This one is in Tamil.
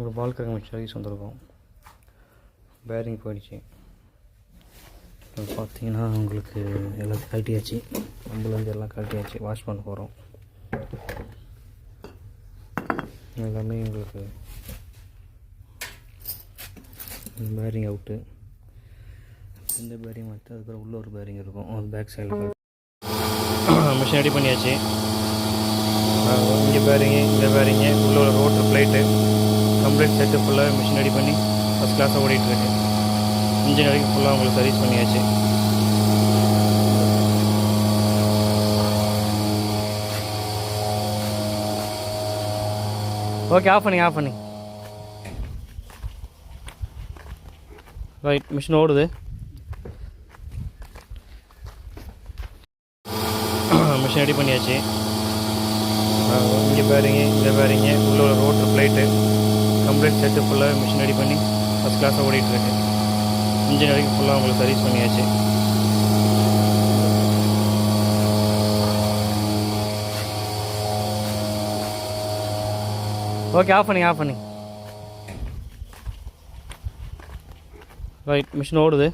ஒரு பால் கிரகம் சர்வீஸ் வந்திருக்கும். பேரிங் போயிடுச்சு. இப்போ பார்த்தீங்கன்னா உங்களுக்கு எல்லாம் கழட்டியாச்சு. நம்மளேருந்து எல்லாம் கழட்டியாச்சு. வாஷ் பண்ண போகிறோம். எல்லாமே உங்களுக்கு பேரிங் அவுட்டு. இந்த பேரிங் மட்டும் அதுக்கப்புறம் உள்ள ஒரு பேரிங் இருக்கும். அது பேக் சைடில் மிஷின் ரெடி பண்ணியாச்சு. இங்கே பேரிங்கு, இந்த பேரிங்கு, உள்ள ஒரு ரோட்ரு பிளேட்டு கம்ப்ளீட் செட்டு ஃபுல்லாக மிஷின் ரெடி பண்ணி ஃபஸ்ட் கிளாஸாக ஓடிட்டுருக்கு. இன்ஜின் வரைக்கும் ஃபுல்லாக உங்களுக்கு சர்வீஸ் பண்ணியாச்சு. ஓகே, ஆஃப் பண்ணி ரைட். மிஷின் ஓடுது. மிஷின் ரெடி பண்ணியாச்சு. இங்கே பேரிங்கு, இந்த பேரிங்கு, உள்ள ஒரு ரோட்ரு பிளேட்டு கம்ப்ளீட் செட்டு ஃபுல்லாக மிஷின் ரெடி பண்ணி ஃபஸ்ட் கிளாஸாக ஓடிட்டுருக்கு. இன்ஜின் வரைக்கும் ஃபுல்லாக உங்களுக்கு சர்வீஸ் பண்ணியாச்சு. ஓகே, ஆஃப் பண்ணி ரைட். மிஷின் ஓடுது.